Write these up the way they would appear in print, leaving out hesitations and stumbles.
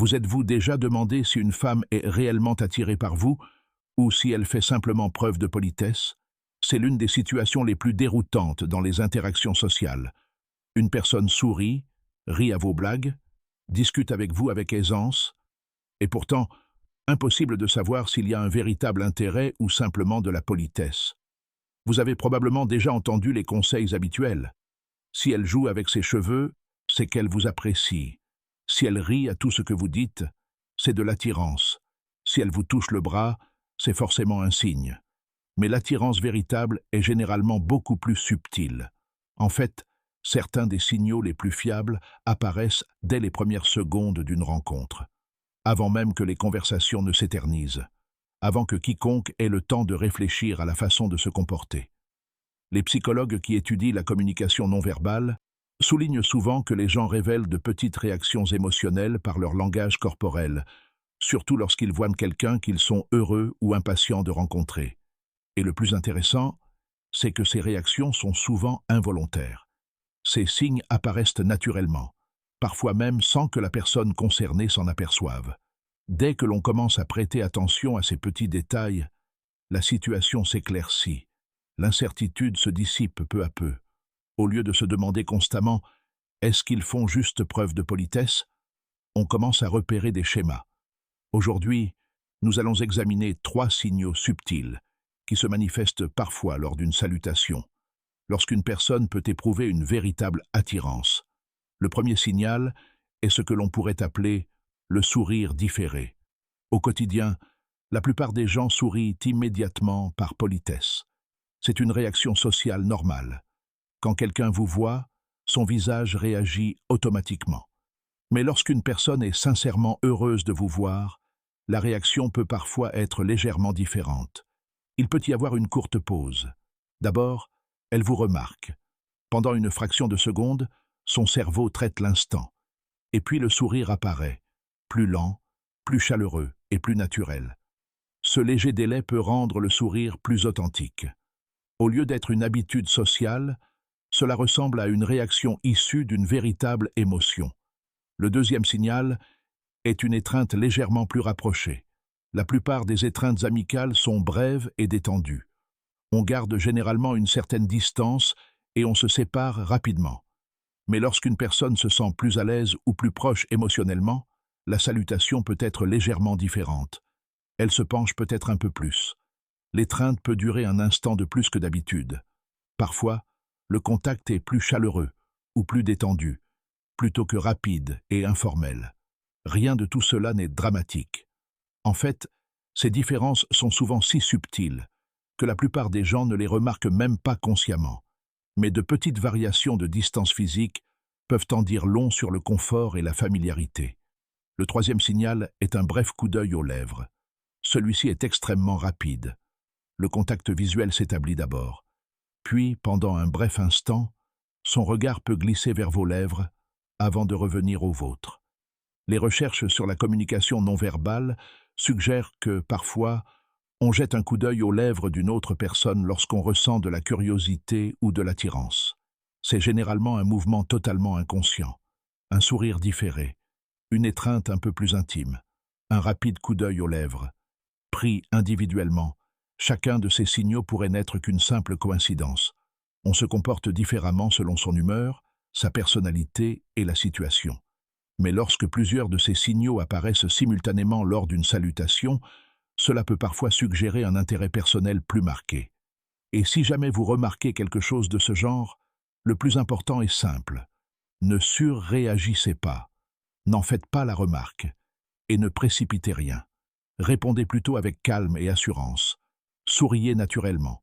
Vous êtes-vous déjà demandé si une femme est réellement attirée par vous ou si elle fait simplement preuve de politesse? C'est l'une des situations les plus déroutantes dans les interactions sociales. Une personne sourit, rit à vos blagues, discute avec vous avec aisance, et pourtant, impossible de savoir s'il y a un véritable intérêt ou simplement de la politesse. Vous avez probablement déjà entendu les conseils habituels. Si elle joue avec ses cheveux, c'est qu'elle vous apprécie. Si elle rit à tout ce que vous dites, c'est de l'attirance. Si elle vous touche le bras, c'est forcément un signe. Mais l'attirance véritable est généralement beaucoup plus subtile. En fait, certains des signaux les plus fiables apparaissent dès les premières secondes d'une rencontre, avant même que les conversations ne s'éternisent, avant que quiconque ait le temps de réfléchir à la façon de se comporter. Les psychologues qui étudient la communication non verbale soulignent souvent que les gens révèlent de petites réactions émotionnelles par leur langage corporel, surtout lorsqu'ils voient quelqu'un qu'ils sont heureux ou impatients de rencontrer. Et le plus intéressant, c'est que ces réactions sont souvent involontaires. Ces signes apparaissent naturellement, parfois même sans que la personne concernée s'en aperçoive. Dès que l'on commence à prêter attention à ces petits détails, la situation s'éclaircit, l'incertitude se dissipe peu à peu. Au lieu de se demander constamment « est-ce qu'ils font juste preuve de politesse ?», on commence à repérer des schémas. Aujourd'hui, nous allons examiner 3 signaux subtils qui se manifestent parfois lors d'une salutation, lorsqu'une personne peut éprouver une véritable attirance. Le premier signal est ce que l'on pourrait appeler le sourire différé. Au quotidien, la plupart des gens sourient immédiatement par politesse. C'est une réaction sociale normale. Quand quelqu'un vous voit, son visage réagit automatiquement. Mais lorsqu'une personne est sincèrement heureuse de vous voir, la réaction peut parfois être légèrement différente. Il peut y avoir une courte pause. D'abord, elle vous remarque. Pendant une fraction de seconde, son cerveau traite l'instant. Et puis le sourire apparaît, plus lent, plus chaleureux et plus naturel. Ce léger délai peut rendre le sourire plus authentique. Au lieu d'être une habitude sociale, cela ressemble à une réaction issue d'une véritable émotion. Le deuxième signal est une étreinte légèrement plus rapprochée. La plupart des étreintes amicales sont brèves et détendues. On garde généralement une certaine distance et on se sépare rapidement. Mais lorsqu'une personne se sent plus à l'aise ou plus proche émotionnellement, la salutation peut être légèrement différente. Elle se penche peut-être un peu plus. L'étreinte peut durer un instant de plus que d'habitude. Parfois, le contact est plus chaleureux ou plus détendu, plutôt que rapide et informel. Rien de tout cela n'est dramatique. En fait, ces différences sont souvent si subtiles que la plupart des gens ne les remarquent même pas consciemment. Mais de petites variations de distance physique peuvent en dire long sur le confort et la familiarité. Le troisième signal est un bref coup d'œil aux lèvres. Celui-ci est extrêmement rapide. Le contact visuel s'établit d'abord. Puis, pendant un bref instant, son regard peut glisser vers vos lèvres avant de revenir aux vôtres. Les recherches sur la communication non verbale suggèrent que, parfois, on jette un coup d'œil aux lèvres d'une autre personne lorsqu'on ressent de la curiosité ou de l'attirance. C'est généralement un mouvement totalement inconscient, un sourire différé, une étreinte un peu plus intime, un rapide coup d'œil aux lèvres. Pris individuellement, chacun de ces signaux pourrait n'être qu'une simple coïncidence. On se comporte différemment selon son humeur, sa personnalité et la situation. Mais lorsque plusieurs de ces signaux apparaissent simultanément lors d'une salutation, cela peut parfois suggérer un intérêt personnel plus marqué. Et si jamais vous remarquez quelque chose de ce genre, le plus important est simple. Ne surréagissez pas, n'en faites pas la remarque, et ne précipitez rien. Répondez plutôt avec calme et assurance. Souriez naturellement.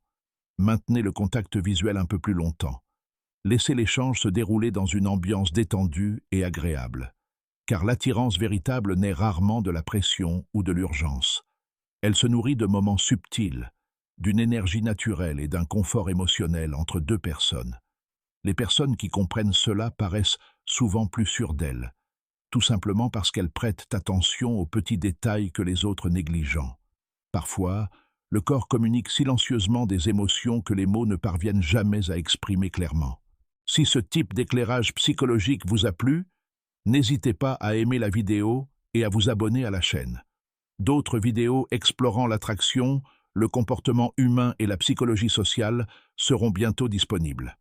Maintenez le contact visuel un peu plus longtemps. Laissez l'échange se dérouler dans une ambiance détendue et agréable. Car l'attirance véritable naît rarement de la pression ou de l'urgence. Elle se nourrit de moments subtils, d'une énergie naturelle et d'un confort émotionnel entre deux personnes. Les personnes qui comprennent cela paraissent souvent plus sûres d'elles, tout simplement parce qu'elles prêtent attention aux petits détails que les autres négligent. Parfois, le corps communique silencieusement des émotions que les mots ne parviennent jamais à exprimer clairement. Si ce type d'éclairage psychologique vous a plu, n'hésitez pas à aimer la vidéo et à vous abonner à la chaîne. D'autres vidéos explorant l'attraction, le comportement humain et la psychologie sociale seront bientôt disponibles.